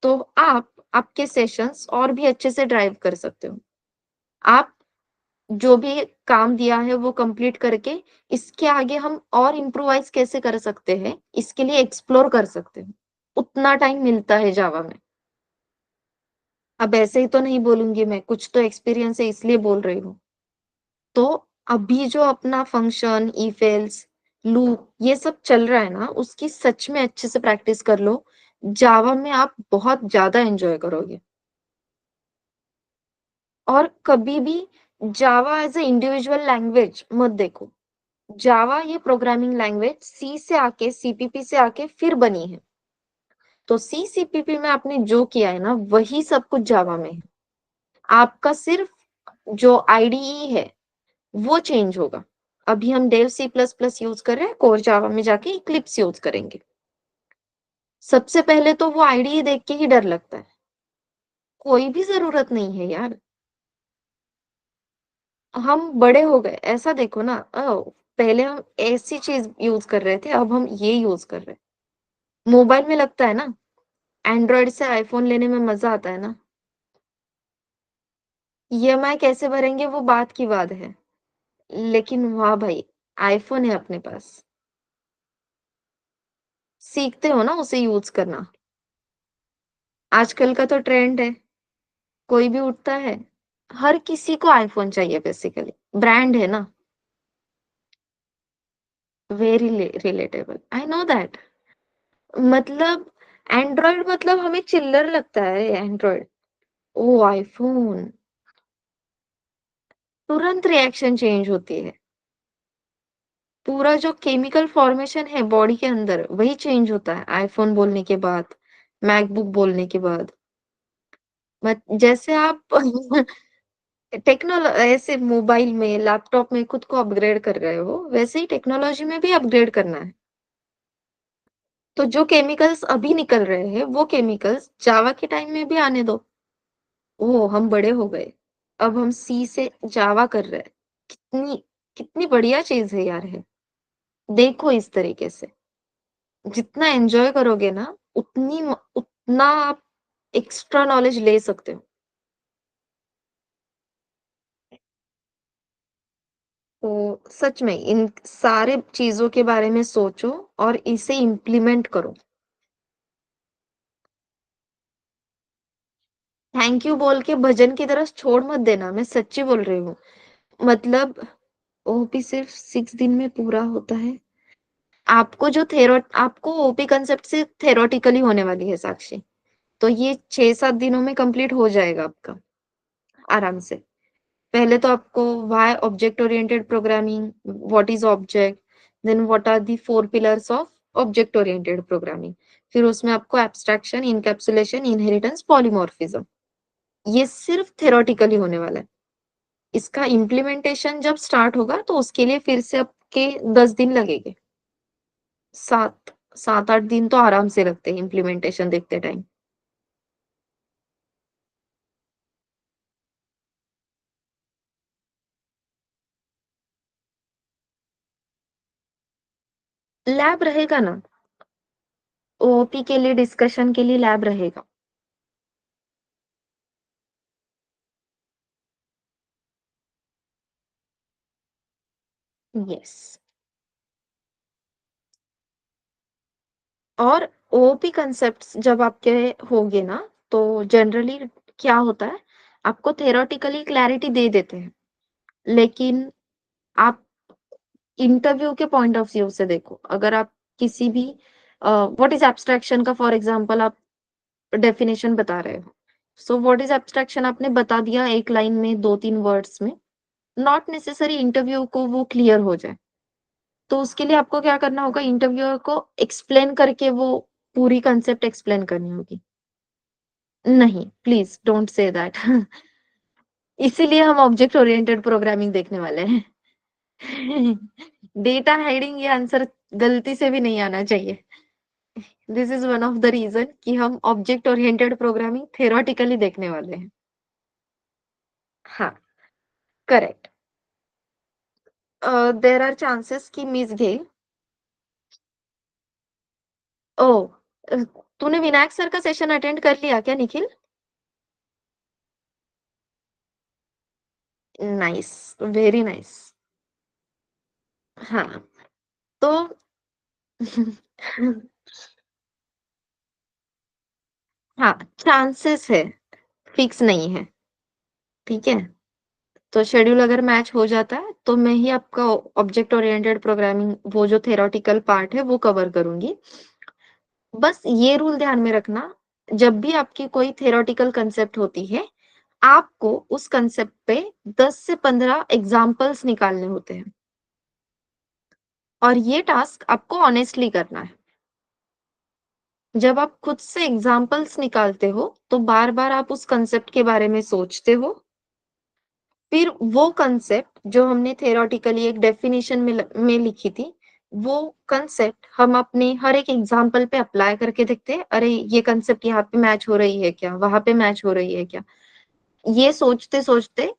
तो आप आपके सेशंस और भी अच्छे से ड्राइव कर सकते हो। आप जो भी काम दिया है वो कंप्लीट करके इसके आगे हम और इम्प्रोवाइज़ कैसे कर सकते हैं, इसके लिए एक्सप्लोर कर सकते हैं। उतना टाइम मिलता है जावा में। अब ऐसे ही तो नहीं बोलूँगी मैं, कुछ तो एक्सपीरियंस है इसलिए बोल रही हूँ। तो अभी जो अपना फंक्शन, इफ एल्स, लूप ये सब चल रहा है ना, उसकी सच में अच्छे से प्रैक्टिस कर लो। जावा में आप बहुत ज़्यादा एन्जॉय करोगे। और कभी भी जावा एज़ अ इंडिविजुअल लैंग्वेज मत देखो। जावा ये प्रोग्रामिंग लैंग्वेज सी से आके, सीपीपी से आके फिर बनी है। तो सी, सीपीपी में आपने जो किया है ना, वही सब कुछ जावा में है। आपका सिर्फ जो आईडीई है, वो चेंज होगा। अभी हम Dev C plus plus use कर रहे हैं, कोर जावा में जाके इक्लिप्स यूज़ करेंगे। सबसे पहले तो वो आईडीई देख के ही डर लगता है। कोई भी ज़रूरत नहीं है यार। हम बड़े हो गए, ऐसा देखो ना, पहले हम ऐसी चीज़ यूज़ कर रहे थे, अब हम ये यूज़ कर रहे हैं। मोबाइल में लगता है ना, एंड्रॉइड से आईफ़ोन लेने में मज़ा आता है ना। ईएमआई कैसे भरेंगे वो बात की बात है। लेकिन वाह भाई! आईफ़ोन है अपने पास। सीखते हो ना उसे यूज़ करना। आजकल का तो ट्रेंड है, कोई भी उठता है, हर किसी को आईफ़ोन चाहिए बेसिकली, ब्रांड है ना। Very relatable, I know that. मतलब एंड्रॉइड मतलब हमें चिल्लर लगता है एंड्रॉइड। ओह! आईफ़ोन, तुरंत रिएक्शन चेंज होती है। पूरा जो केमिकल फॉर्मेशन है बॉडी के अंदर, वही चेंज होता है आईफ़ोन बोलने के बाद, मैकबुक बोलने के बाद। मत जैसे आप ऐसे मोबाइल में, लैपटॉप में खुद को अपग्रेड कर रहे हो, वैसे ही टेक्नोलॉजी में भी अपग्रेड करना है। तो जो केमिकल्स अभी निकल रहे हैं, वो केमिकल्स जावा के टाइम में भी आने दो। ओह! हम बड़े हो गए। अब हम सी से जावा कर रहे हैं। कितनी कितनी बढ़िया चीज़ है यार ये। देखो इस तरीके से। जितना एन्जॉय करोगे ना, उतना आप एक्स्ट्रा नॉलेज ले सकते हो। तो सच में इन सारे चीज़ों के बारे में सोचो और इसे इम्प्लीमेंट करो। थैंक यू बोल के भजन की तरह छोड़ मत देना, मैं सच्ची बोल रही हूँ। मतलब ओपी सिर्फ 6 दिन में पूरा होता है। आपको ओपी कांसेप्ट सिर्फ थ्योरेटिकली होने वाली है साक्षी। तो ये 6-7 दिनों में कंप्लीट हो जाएगा आपका, आराम से। पहले तो आपको why object oriented programming, what is object, then what are the 4 pillars of object oriented programming. फिर उसमें आपको एब्स्ट्रैक्शन, इनकैप्सुलेशन, इनहेरिटेंस, पॉलीमॉर्फिज्म। ये सिर्फ थ्योरेटिकली होने वाला है। इसका इम्प्लीमेंटेशन जब स्टार्ट होगा तो उसके लिए फिर से आपके 10 दिन लगेंगे। 7 7-8 दिन तो आराम से लगते हैं इम्प्लीमेंटेशन देखते टाइम। लैब रहेगा ना, ओओपी के लिए डिस्कशन के लिए लैब रहेगा। यस। और ओओपी कांसेप्ट्स जब आपके होंगे ना, तो जनरली क्या होता है, आपको थ्योरेटिकली क्लैरिटी दे देते हैं, लेकिन आप इंटरव्यू के पॉइंट ऑफ व्यू से देखो, अगर आप किसी भी व्हाट इज़ एब्स्ट्रैक्शन का फॉर एग्जांपल आप डेफिनिशन बता रहे हो। सो व्हाट इज़ एब्स्ट्रैक्शन आपने बता दिया एक लाइन में, 2-3 वर्ड्स में, नॉट नेसेसरी इंटरव्यू को वो क्लियर हो जाए। तो उसके लिए आपको क्या करना होगा, इंटरव्यूअर को एक्सप्लेन करके वो पूरी कांसेप्ट एक्सप्लेन करनी होगी। नहीं, प्लीज़ डोंट से दैट। इसीलिए हम ऑब्जेक्ट ओरिएंटेड प्रोग्रामिंग देखने वाले हैं। डेटा हाइडिंग ये आंसर गलती से भी नहीं आना चाहिए। This is one of the reason कि हम ऑब्जेक्ट ओरिएंटेड प्रोग्रामिंग थ्योरेटिकली देखने वाले हैं। हाँ, करेक्ट। देयर आर चांसेस कि मिस गेल। ओह! अ, तूने विनायक सर का सेशन अटेंड कर लिया क्या निखिल? Nice, very nice. हाँ, तो हाँ, चांसेस है, फिक्स नहीं है, ठीक है? तो शेड्यूल अगर मैच हो जाता है, तो मैं ही आपका ऑब्जेक्ट ओरिएंटेड प्रोग्रामिंग वो जो थ्योरेटिकल पार्ट है, वो कवर करूँगी। बस ये रूल ध्यान में रखना, जब भी आपकी कोई थ्योरेटिकल कांसेप्ट होती है, आपको उस कांसेप्ट पे 10 से 15 एग्ज़ाम्पल्स निकालने होते हैं और ये टास्क आपको ऑनेस्टली करना है। जब आप खुद से एग्ज़ाम्पल्स निकालते हो, तो बार-बार आप उस कांसेप्ट के बारे में सोचते हो। फिर वो कांसेप्ट जो हमने थ्योरेटिकली एक डेफिनिशन में लिखी थी, वो कांसेप्ट हम अपने हर एक एग्ज़ाम्पल पे अप्लाई करके देखते हैं, अरे! ये कांसेप्ट यहाँ पे मैच हो रही है क्या? वहाँ पे मैच हो रही है क्या? ये सोचते-सोचते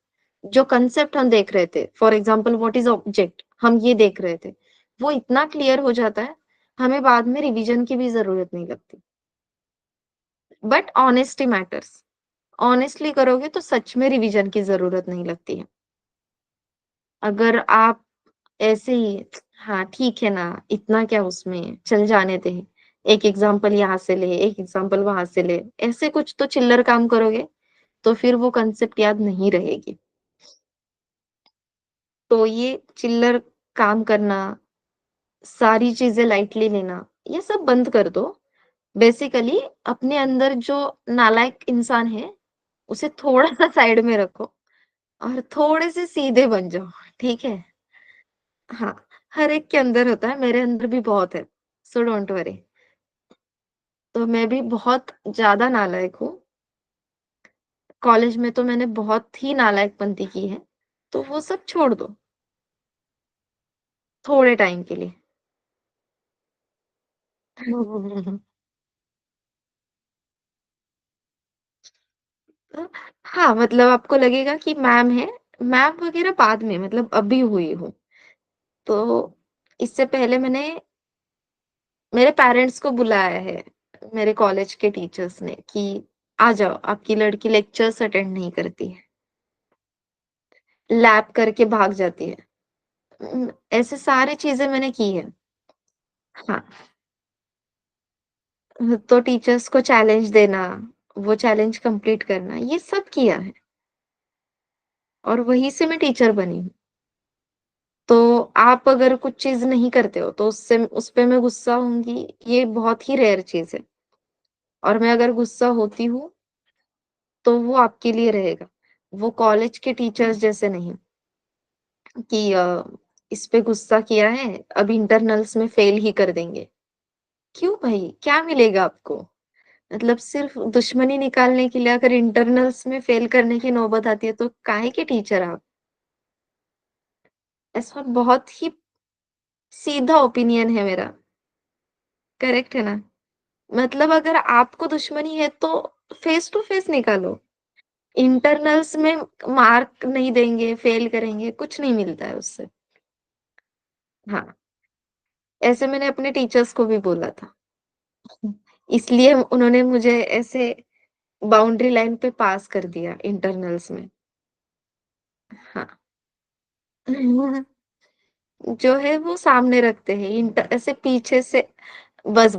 जो कांसेप्ट हम देख रहे थे, for example what is object हम ये देख रहे थे, वो इतना क्लियर हो जाता है, हमें बाद में रिवीजन की भी ज़रूरत नहीं लगती। But honesty matters. ऑनेस्टली करोगे तो सच में रिवीजन की ज़रूरत नहीं लगती है। अगर आप ऐसे ही हाँ, ठीक है ना, इतना क्या उसमें, चल जाने दे। एक एग्ज़ाम्पल यहाँ से ले, एक एग्ज़ाम्पल वहाँ से ले, ऐसे कुछ तो चिल्लर काम करोगे, तो फिर वो कांसेप्ट याद नहीं रहेगी। तो ये चिल्लर काम करना, सारी चीज़ें लाइटली लेना, ये सब बंद कर दो। बेसिकली अपने अंदर जो नालायक इंसान है, उसे थोड़ा-सा साइड में रखो और थोड़े से सीधे बन जाओ, ठीक है? हाँ, हर एक के अंदर होता है, मेरे अंदर भी बहुत है, सो डोंट वरी। तो मैं भी बहुत ज़्यादा नालायक हूँ, कॉलेज में तो मैंने बहुत ही नालायकपंती की है, तो वो सब छोड़ दो, थोड़े टाइम के लिए। हाँ, मतलब आपको लगेगा कि मैम है, मैम वगैरह बाद में मतलब अभी हुई हूँ। तो इससे पहले मैंने मेरे पेरेंट्स को बुलाया है, मेरे कॉलेज के टीचर्स ने कि आ जाओ, आपकी लड़की लेक्चर्स अटेंड नहीं करती है, लैब करके भाग जाती है। ऐसे सारी चीज़ें मैंने की हैं। हाँ, तो टीचर्स को चैलेंज देना, वो चैलेंज कंप्लीट करना, ये सब किया है और वहीं से मैं टीचर बनी हूँ। तो आप अगर कुछ चीज़ नहीं करते हो, तो उससे उस पे मैं गुस्सा होंगी, ये बहुत ही रेयर चीज़ है और मैं अगर गुस्सा होती हूँ, तो वो आपके लिए रहेगा। वो कॉलेज के टीचर्स जैसे नहीं कि इस पे गुस्सा किया है, अब इंटरनल्स में फेल ही कर देंगे। क्यों भाई, क्या मिलेगा आपको? मतलब सिर्फ दुश्मनी निकालने के लिए अगर इंटरनल्स में फेल करने की नौबत आती है, तो काहे के टीचर आप? ऐसा बहुत ही सीधा ओपिनियन है मेरा, करेक्ट है ना? मतलब अगर आपको दुश्मनी है तो फेस टू फेस निकालो। इंटरनल्स में मार्क नहीं देंगे, फेल करेंगे, कुछ नहीं मिलता है उससे। हाँ, ऐसे मैंने अपने टीचर्स को भी बोला था। इसलिए उन्होंने मुझे ऐसे बाउंड्री लाइन पे पास कर दिया इंटरनल्स में। हाँ। जो है वो सामने रखते हैं, ऐसे पीछे से बस।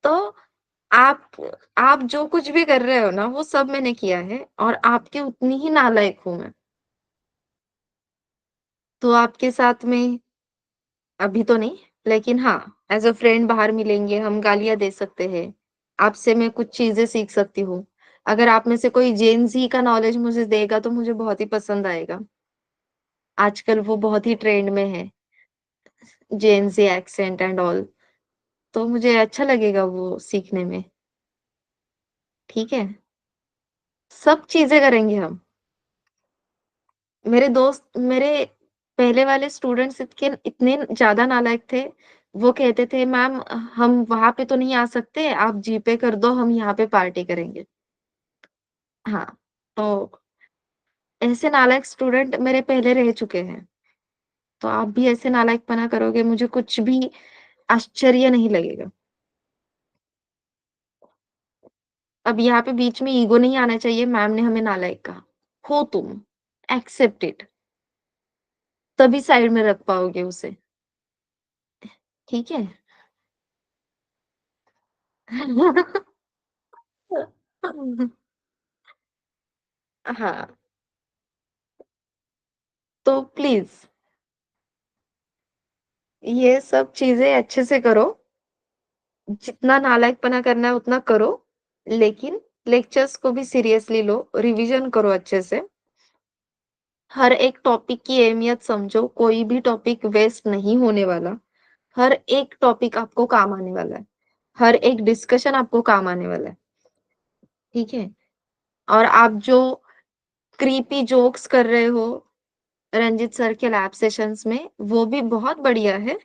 तो आप आप जो कुछ भी कर रहे हो ना, वो सब मैंने किया है और आपके उतनी ही नालायक हूँ मैं। तो आपके साथ में अभी तो नहीं, लेकिन हाँ, एज़ अ फ्रेंड बाहर मिलेंगे, हम गालियाँ दे सकते हैं। आपसे मैं कुछ चीज़ें सीख सकती हूँ। अगर आप में से कोई जेन ज़ी का नॉलेज मुझे देगा, तो मुझे बहुत ही पसंद आएगा। आजकल वो बहुत ही ट्रेंड में है, जेन ज़ी एक्सेंट एंड ऑल। तो मुझे अच्छा लगेगा वो सीखने में, ठीक है? सब चीज़ें करेंगे हम। मेरे पहले वाले स्टूडेंट्स इतने ज़्यादा नालायक थे, वो कहते थे मैम हम वहाँ पे तो नहीं आ सकते, आप जीपे कर दो, हम यहाँ पे पार्टी करेंगे। हाँ, तो ऐसे नालायक स्टूडेंट मेरे पहले रह चुके हैं, तो आप भी ऐसे नालायकपना करोगे, मुझे कुछ भी आश्चर्य नहीं लगेगा। अब यहाँ पे बीच में ईगो नहीं आना चाहिए, मैम ने हमें नालायक कहा। हो तुम, एक्सेप्ट इट, तभी साइड में रख पाओगे उसे, ठीक है? हाँ, तो प्लीज़ ये सब चीज़ें अच्छे से करो, जितना नालायकपना करना है उतना करो, लेकिन लेक्चर्स को भी सीरियसली लो, रिवीजन करो अच्छे से। हर एक टॉपिक की अहमियत समझो, कोई भी टॉपिक वेस्ट नहीं होने वाला। हर एक टॉपिक आपको काम आने वाला है। हर एक डिस्कशन आपको काम आने वाला है, ठीक है? और आप जो क्रीपी जोक्स कर रहे हो रंजित सर के लैब सेशंस में, वो भी बहुत बढ़िया है।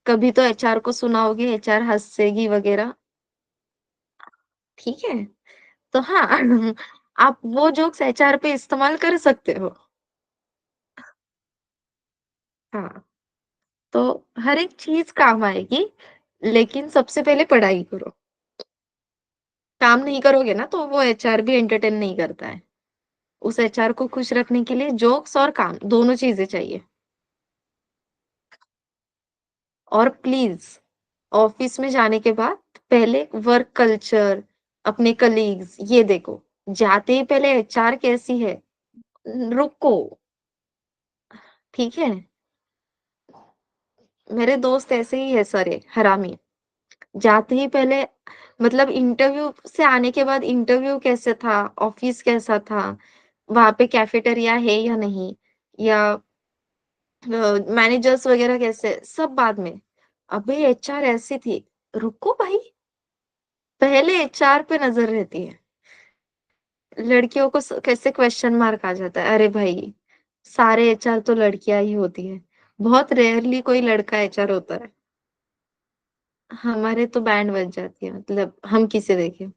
कभी तो एचआर को सुनाओगे, एचआर हँसेगी वगैरह, ठीक है? तो हाँ, आप वो जोक्स एचआर पे इस्तेमाल कर सकते हो। हाँ, तो हर एक चीज़ काम आएगी, लेकिन सबसे पहले पढ़ाई करो। काम नहीं करोगे ना, तो वो एचआर भी एंटरटेन नहीं करता है। उस एचआर को खुश रखने के लिए जोक्स और काम दोनों चीज़ें चाहिए। और प्लीज़ ऑफ़िस में जाने के बाद पहले वर्क कल्चर, अपने कलीग्स ये देखो। जाते ही पहले एचआर कैसी है, रुको, ठीक है? मेरे दोस्त ऐसे ही है सारे हरामी। जाते ही पहले मतलब इंटरव्यू से आने के बाद इंटरव्यू कैसे था, ऑफ़िस कैसा था, वहाँ पे कैफेटेरिया है या नहीं, या मैनेजर्स वगैरह कैसे, सब बाद में। अबे एचआर ऐसी थी, रुको भाई, पहले एचआर पे नज़र रहती है। लड़कियों को कैसे क्वेश्चन मार्क आ जाता है, अरे भाई, सारे एचआर तो लड़कियाँ ही होती हैं। बहुत रेयरली कोई लड़का एचआर होता है। हमारे तो बैंड बज जाती है, मतलब हम किसे देखें।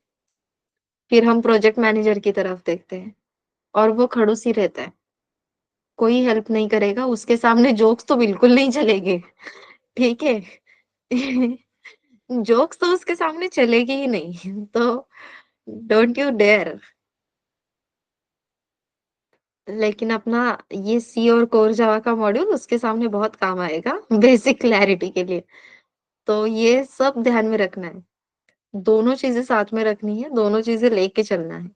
फिर हम प्रोजेक्ट मैनेजर की तरफ देखते हैं और वो खड़ूस ही रहता है, कोई हेल्प नहीं करेगा, उसके सामने जोक्स तो बिल्कुल नहीं चलेंगे, ठीक है? जोक्स तो उसके सामने चलेगी ही नहीं, तो डोंट यू डेयर। लेकिन अपना ये सी और कोर जावा का मॉड्यूल उसके सामने बहुत काम आएगा बेसिक क्लैरिटी के लिए। तो ये सब ध्यान में रखना है, दोनों चीजें साथ में रखनी है, दोनों चीजें लेके चलना है।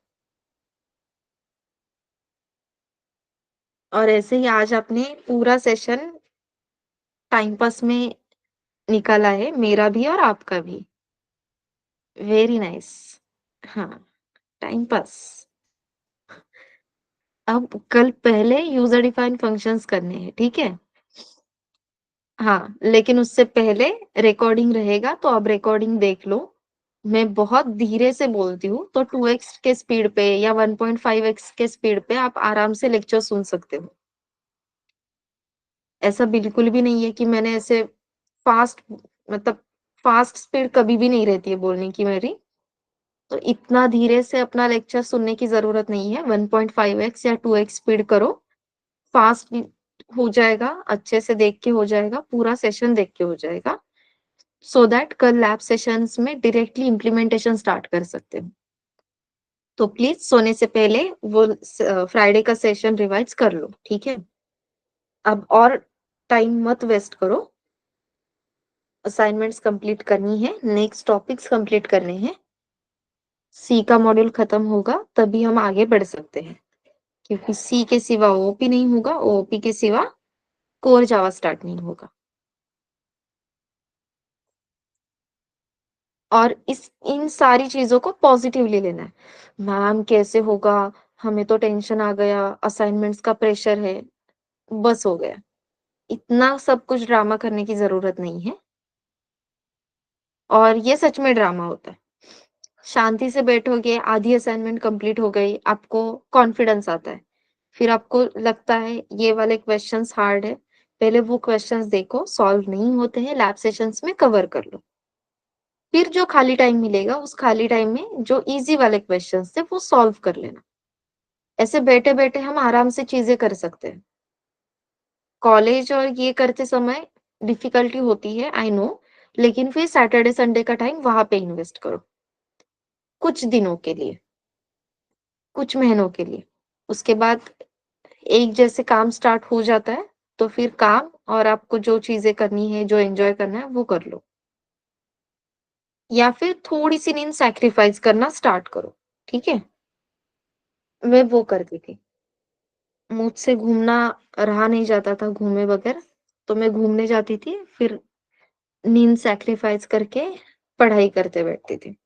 और ऐसे ही आज आपने पूरा सेशन टाइम पास में निकाला है, मेरा भी और आपका भी। Very nice. हाँ, टाइम पास। अब कल पहले यूजर डिफाइंड फंक्शंस करने हैं, ठीक है? हाँ, लेकिन उससे पहले रिकॉर्डिंग रहेगा, तो अब रिकॉर्डिंग देख लो। मैं बहुत धीरे से बोलती हूँ, तो 2x के स्पीड पे या 1.5x के स्पीड पे आप आराम से लेक्चर सुन सकते हो। ऐसा बिल्कुल भी नहीं है कि मैंने ऐसे फास्ट, मतलब फास्ट स्पीड कभी भी नहीं रहती है बोलने की मेरी। तो इतना धीरे से अपना लेक्चर सुनने की जरूरत नहीं है, 1.5x या 2x स्पीड करो, फास्ट भी हो जाएगा, अच्छे से देख के हो जाएगा, पूरा सेशन देख के हो जाएगा, सो दैट कल लैब सेशंस में डायरेक्टली इम्प्लीमेंटेशन स्टार्ट कर सकते हो। तो प्लीज सोने से पहले वो फ्राइडे का सेशन रिवाइज कर लो, ठीक है? अब और टाइम मत वेस्ट करो, असाइनमेंट्स कंप्लीट करनी है, नेक्स्ट टॉपिक्स कंप्लीट करने हैं, सी का मॉड्यूल खत्म होगा तभी हम आगे बढ़ सकते हैं, क्योंकि सी के सिवा ओओपी नहीं होगा, ओओपी के सिवा कोर जावा स्टार्ट नहीं होगा। और इस इन सारी चीजों को पॉजिटिवली लेना है। मैम कैसे होगा, हमें तो टेंशन आ गया, असाइनमेंट्स का प्रेशर है, बस हो गया। इतना सब कुछ ड्रामा करने की जरूरत नहीं है, और ये सच में ड्रामा होता है। शांति से बैठोगे, आधी असाइनमेंट कंप्लीट हो गई, आपको कॉन्फिडेंस आता है, फिर आपको लगता है ये वाले क्वेश्चंस हार्ड है, पहले वो क्वेश्चंस देखो, सॉल्व नहीं होते हैं लैब सेशंस में कवर कर लो, फिर जो खाली टाइम मिलेगा उस खाली टाइम में जो इजी वाले क्वेश्चंस थे वो सॉल्व कर लेना। ऐसे बैठे बैठे हम आराम से चीजें कर सकते हैं। कॉलेज और ये करते समय डिफिकल्टी होती है, आई नो, लेकिन फिर सैटरडे संडे का टाइम वहां पे इन्वेस्ट करो, कुछ दिनों के लिए, कुछ महीनों के लिए। उसके बाद एक जैसे काम स्टार्ट हो जाता है, तो फिर काम और आपको जो चीजें करनी है, जो एंजॉय करना है वो कर लो, या फिर थोड़ी सी नींद सैक्रिफाइस करना स्टार्ट करो, ठीक है? मैं वो करती थी, मुझसे घूमना रहा नहीं जाता था घूमे बगैर, तो मैं घूमने जाती थी, फिर नींद सैक्रिफाइस करके पढ़ाई करते बैठती थी।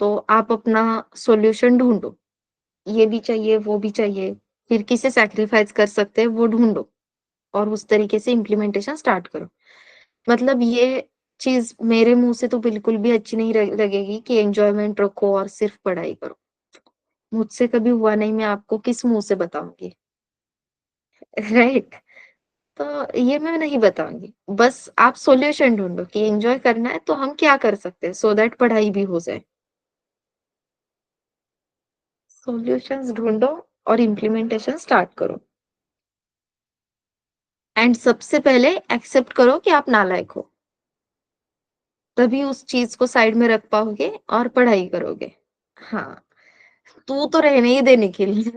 तो आप अपना सॉल्यूशन ढूंढो, ये भी चाहिए वो भी चाहिए, फिर किसे सैक्रिफाइस कर सकते हैं वो ढूंढो, और उस तरीके से इम्प्लीमेंटेशन स्टार्ट करो। मतलब ये चीज मेरे मुंह से तो बिल्कुल भी अच्छी नहीं लगेगी कि एंजॉयमेंट रखो और सिर्फ पढ़ाई करो, मुझसे कभी हुआ नहीं, मैं आपको किस मुंह से बताऊंगी? राइट? तो ये मैं नहीं बताऊंगी, बस आप सॉल्यूशन ढूंढो कि एंजॉय करना है तो हम क्या कर सकते हैं सो दैट पढ़ाई भी हो जाए। सॉल्यूशंस ढूंढो और इम्प्लीमेंटेशन स्टार्ट करो, एंड सबसे पहले एक्सेप्ट करो कि आप नालायक हो, तभी उस चीज को साइड में रख पाओगे और पढ़ाई करोगे। हाँ, तू तो रहने ही दे निखिल।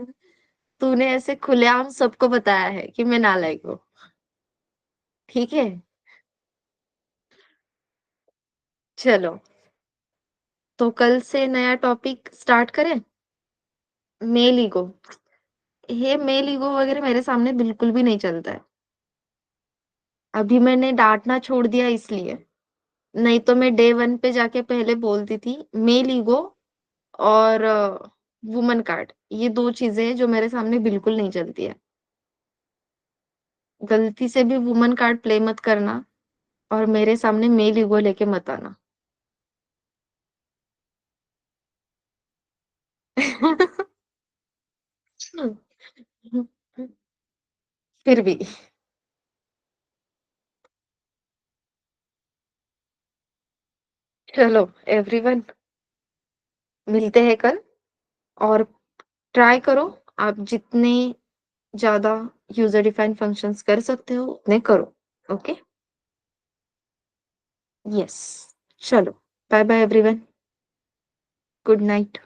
तूने ऐसे खुलेआम सबको बताया है कि मैं नालायक हूँ, ठीक है? चलो, तो कल से नया टॉपिक स्टार्ट करें। मेल ईगो, ये मेल ईगो वगैरह मेरे सामने बिल्कुल भी नहीं चलता है। अभी मैंने डांटना छोड़ दिया इसलिए, नहीं तो मैं डे वन पे जाके पहले बोलती थी मेल ईगो और वुमन कार्ड, ये दो चीजें हैं जो मेरे सामने बिल्कुल नहीं चलती है। गलती से भी वुमन कार्ड प्ले मत करना, और मेरे सामने मेल ईगो लेके मत आना। फिर भी चलो एवरीवन, मिलते हैं कल। और ट्राई करो, आप जितने ज़्यादा यूज़र डिफाइंड फंक्शंस कर सकते हो उतने करो। ओके? यस। चलो, bye bye everyone, good night.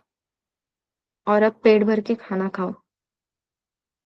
और अब पेट भर के खाना खाओ।